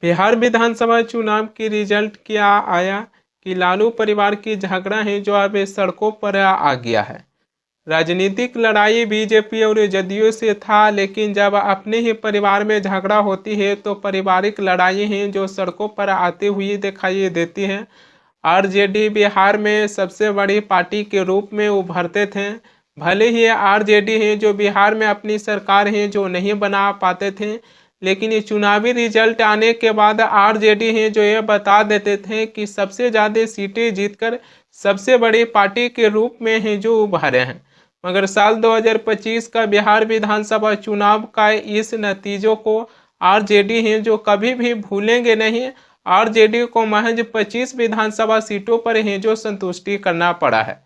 बिहार विधानसभा चुनाव की रिजल्ट क्या आया कि लालू परिवार की झगड़ा है जो अब सड़कों पर आ गया है। राजनीतिक लड़ाई बीजेपी और जदयू से था, लेकिन जब अपने ही परिवार में झगड़ा होती है तो पारिवारिक लड़ाई हैं जो सड़कों पर आती हुई दिखाई देती हैं। आरजेडी बिहार में सबसे बड़ी पार्टी के रूप में उभरते थे। भले ही आरजेडी है जो बिहार में अपनी सरकार है जो नहीं बना पाते थे, लेकिन ये चुनावी रिजल्ट आने के बाद आरजेडी है जो ये बता देते थे कि सबसे ज़्यादा सीटें जीतकर सबसे बड़ी पार्टी के रूप में है जो उभरे हैं। मगर साल 2025 का बिहार विधानसभा चुनाव का इस नतीजों को आरजेडी है जो कभी भी भूलेंगे नहीं। आरजेडी को महज 25 विधानसभा सीटों पर है जो संतुष्टि करना पड़ा है।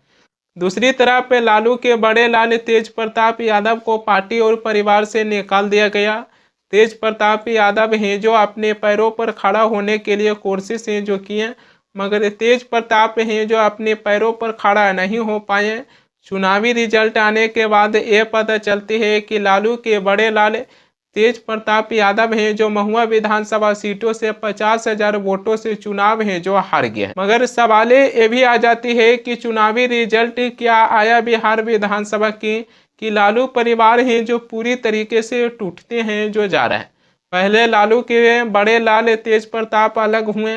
दूसरी तरफ लालू के बड़े लाल तेज प्रताप यादव को पार्टी और परिवार से निकाल दिया गया। तेज प्रताप यादव हैं जो अपने पैरों पर खड़ा होने के लिए कोशिश हैं जो किए, मगर तेज प्रताप हैं जो अपने पैरों पर खड़ा नहीं हो पाए। चुनावी रिजल्ट आने के बाद ये पता चलती है कि लालू के बड़े लाल तेज प्रताप यादव हैं जो महुआ विधानसभा सीटों से 50,000 वोटों से चुनाव है जो हार गए। मगर सवाल ये भी आ जाती है कि चुनावी रिजल्ट क्या आया बिहार विधानसभा की कि लालू परिवार हैं जो पूरी तरीके से टूटते हैं जो जा रहे हैं। पहले लालू के बड़े लाल तेज प्रताप अलग हुए,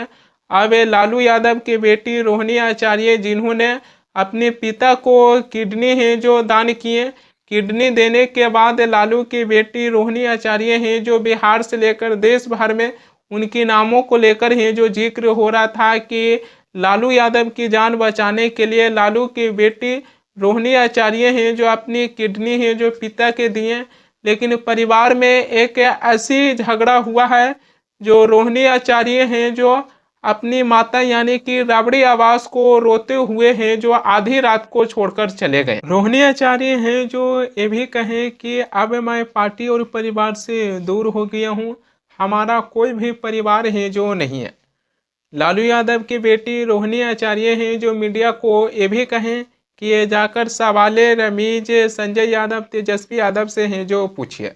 अब लालू यादव की बेटी रोहिणी आचार्य जिन्होंने अपने पिता को किडनी है जो दान किए। किडनी देने के बाद लालू की बेटी रोहिणी आचार्य हैं जो बिहार से लेकर देश भर में उनके नामों को लेकर है जो जिक्र हो रहा था कि लालू यादव की जान बचाने के लिए लालू की बेटी रोहिणी आचार्य हैं जो अपनी किडनी है जो पिता के दिए। लेकिन परिवार में एक ऐसी झगड़ा हुआ है जो रोहिणी आचार्य हैं जो अपनी माता यानी कि राबड़ी आवास को रोते हुए हैं जो आधी रात को छोड़कर चले गए। रोहिणी आचार्य हैं जो ये भी कहें कि अब मैं पार्टी और परिवार से दूर हो गया हूँ, हमारा कोई भी परिवार है जो नहीं है। लालू यादव की बेटी रोहिणी आचार्य हैं जो मीडिया को ये भी कहें कि ये जाकर सवाल रमीज संजय यादव तेजस्वी यादव से हैं जो पूछिए।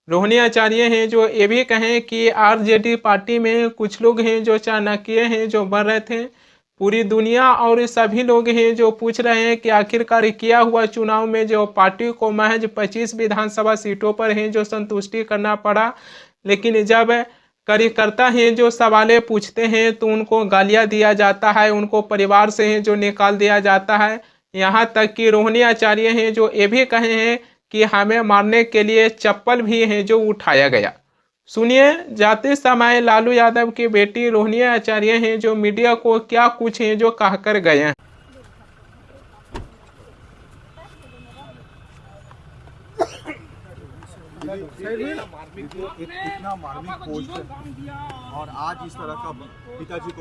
रोहिणी आचार्य हैं जो ये भी कहें कि आरजेडी पार्टी में कुछ लोग हैं जो चाणक्य हैं जो बन रहे थे। पूरी दुनिया और सभी लोग हैं जो पूछ रहे हैं कि आखिरकार किया हुआ चुनाव में जो पार्टी को महज 25 विधानसभा सीटों पर हैं जो संतुष्टि करना पड़ा, लेकिन जब कार्यकर्ता हैं जो सवालें पूछते हैं तो उनको गालियां दिया जाता है, उनको परिवार से हैं जो निकाल दिया जाता है। यहाँ तक कि रोहिणी आचार्य हैं जो ये भी कहे हैं कि हमें मारने के लिए चप्पल भी है जो उठाया गया। सुनिए जाते समय लालू यादव की बेटी रोहिणी आचार्य हैं जो मीडिया को क्या कुछ है जो कहकर गए हैं। इतना मार्मिक पोस्ट और आज इस तरह का पिताजी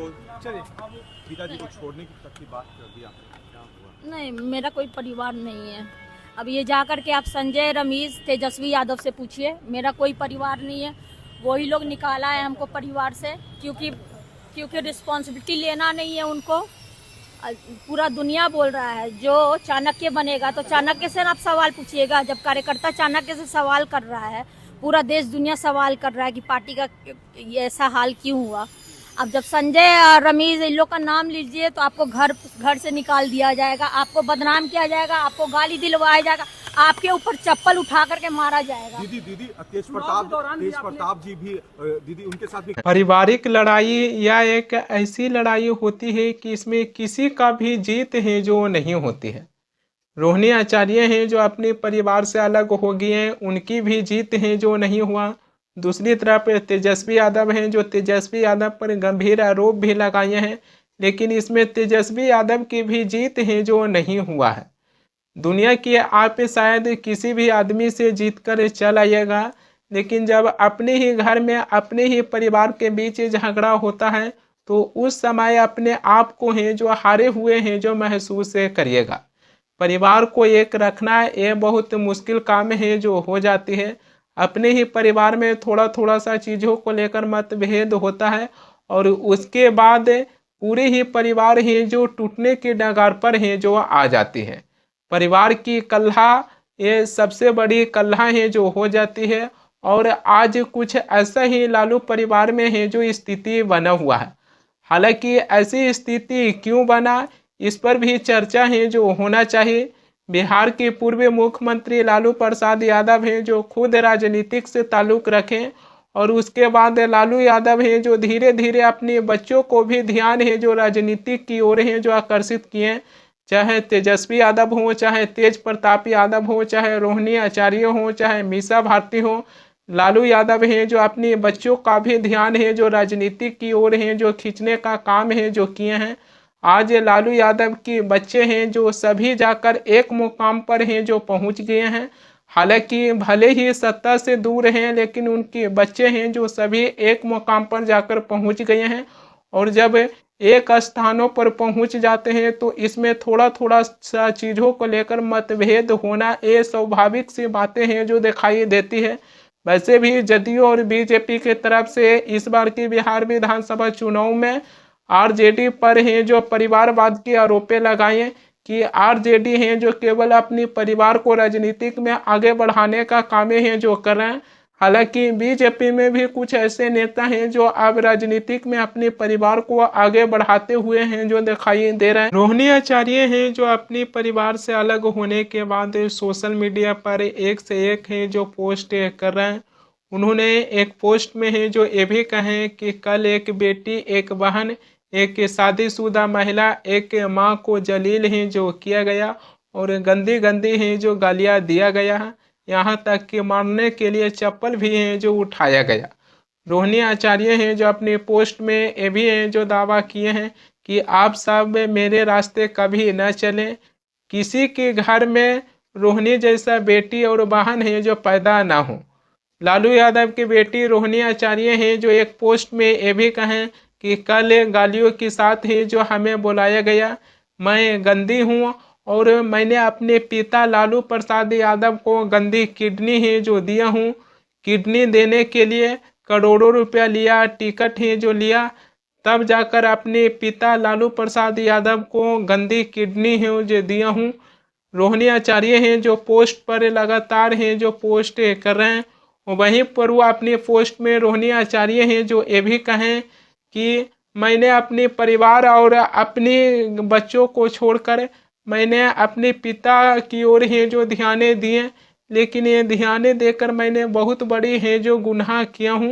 को छोड़ने की तक की बात कर दिया, क्या हुआ? नहीं, मेरा कोई परिवार नहीं है। अब ये जाकर के आप संजय रमीज तेजस्वी यादव से पूछिए, मेरा कोई परिवार नहीं है। वही लोग निकाला है हमको परिवार से, क्योंकि रिस्पॉन्सिबिलिटी लेना नहीं है उनको। पूरा दुनिया बोल रहा है जो चाणक्य बनेगा तो चाणक्य से आप सवाल पूछिएगा। जब कार्यकर्ता चाणक्य से सवाल कर रहा है, पूरा देश दुनिया सवाल कर रहा है कि पार्टी का ऐसा हाल क्यों हुआ। अब जब संजय रमीज इन लोग का नाम लीजिए तो आपको घर से निकाल दिया जाएगा, आपको बदनाम किया जाएगा, आपको गाली दिलवाया जाएगा, आपके ऊपर चप्पल उठा करके मारा जाएगा। दीदी तेज प्रताप जी भी दीदी उनके साथ भी पारिवारिक लड़ाई या एक ऐसी लड़ाई होती है कि इसमें किसी का भी जीत है जो नहीं होती है। रोहिणी आचार्य हैं जो अपने परिवार से अलग हो गए हैं, उनकी भी जीत है जो नहीं हुआ। दूसरी तरफ तेजस्वी यादव हैं जो तेजस्वी यादव पर गंभीर आरोप भी लगाए हैं, लेकिन इसमें तेजस्वी यादव की भी जीत है जो नहीं हुआ है। दुनिया की आप शायद किसी भी आदमी से जीत कर चल आइएगा, लेकिन जब अपने ही घर में अपने ही परिवार के बीच झगड़ा होता है तो उस समय अपने आप को है जो हारे हुए हैं जो महसूस करिएगा। परिवार को एक रखना ये बहुत मुश्किल काम है जो हो जाती है। अपने ही परिवार में थोड़ा थोड़ा सा चीज़ों को लेकर मतभेद होता है और उसके बाद पूरे ही परिवार है जो टूटने के डगार पर है जो आ जाती है। परिवार की कलह ये सबसे बड़ी कलह है जो हो जाती है और आज कुछ ऐसा ही लालू परिवार में है जो स्थिति बना हुआ है। हालांकि ऐसी स्थिति क्यों बना, इस पर भी चर्चा है जो होना चाहिए। बिहार के पूर्व मुख्यमंत्री लालू प्रसाद यादव हैं जो खुद राजनीतिक से ताल्लुक रखें, और उसके बाद लालू यादव हैं जो धीरे धीरे अपने बच्चों को भी ध्यान है जो राजनीतिक की ओर हैं जो आकर्षित किए। चाहे तेजस्वी यादव हो, चाहे तेज प्रताप यादव हो, चाहे रोहिणी आचार्य हो, चाहे मीसा भारती हो, लालू यादव हैं जो अपने बच्चों का भी ध्यान है जो राजनीतिक की ओर हैं जो खींचने का काम है जो किए हैं। आज लालू यादव के बच्चे हैं जो सभी जाकर एक मुकाम पर हैं जो पहुंच गए हैं। हालांकि भले ही सत्ता से दूर हैं, लेकिन उनके बच्चे हैं जो सभी एक मुकाम पर जाकर पहुंच गए हैं। और जब एक स्थानों पर पहुंच जाते हैं तो इसमें थोड़ा थोड़ा सा चीज़ों को लेकर मतभेद होना ये स्वाभाविक सी बातें हैं जो दिखाई देती है। वैसे भी जदयू और बीजेपी की तरफ से इस बार की बिहार विधानसभा चुनाव में आरजेडी पर हैं जो परिवारवाद के आरोप लगाए कि आरजेडी हैं जो केवल अपनी परिवार को राजनीतिक में आगे बढ़ाने का काम है जो कर रहे हैं। हालांकि बीजेपी में भी कुछ ऐसे नेता हैं जो अब राजनीतिक में अपने परिवार को आगे बढ़ाते हुए हैं जो दिखाई दे रहे हैं। रोहिणी आचार्य हैं जो अपने परिवार से अलग होने के बाद सोशल मीडिया पर एक से एक है जो पोस्ट कर रहे हैं। उन्होंने एक पोस्ट में है जो ये भी कहें कि कल एक बेटी, एक बहन, एक शादीशुदा महिला, एक माँ को जलील है जो किया गया और गंदी गंदी है जो गालियाँ दिया गया है, यहाँ तक कि मारने के लिए चप्पल भी है जो उठाया गया। रोहिणी आचार्य हैं जो अपने पोस्ट में ये भी हैं जो दावा किए हैं कि आप सब मेरे रास्ते कभी न चलें, किसी के घर में रोहिणी जैसा बेटी और बहन है जो पैदा ना हो। लालू यादव की बेटी रोहिणी आचार्य हैं जो एक पोस्ट में ये भी कहें कि कल गालियों के साथ ही जो हमें बुलाया गया, मैं गंदी हूँ और मैंने अपने पिता लालू प्रसाद यादव को गंदी किडनी है जो दिया हूँ। किडनी देने के लिए करोड़ों रुपया लिया, टिकट है जो लिया, तब जाकर अपने पिता लालू प्रसाद यादव को गंदी किडनी है जो दिया हूँ। रोहिणी आचार्य हैं जो पोस्ट पर लगातार हैं जो पोस्ट कर रहे हैं। वहीं पर वो अपने पोस्ट में रोहिणी आचार्य हैं जो ये भी कहें कि मैंने अपने परिवार और अपने बच्चों को छोड़कर मैंने अपने पिता की ओर है जो ध्यान दिए, लेकिन ये ध्यान देकर मैंने बहुत बड़ी है जो गुनाह किया हूँ।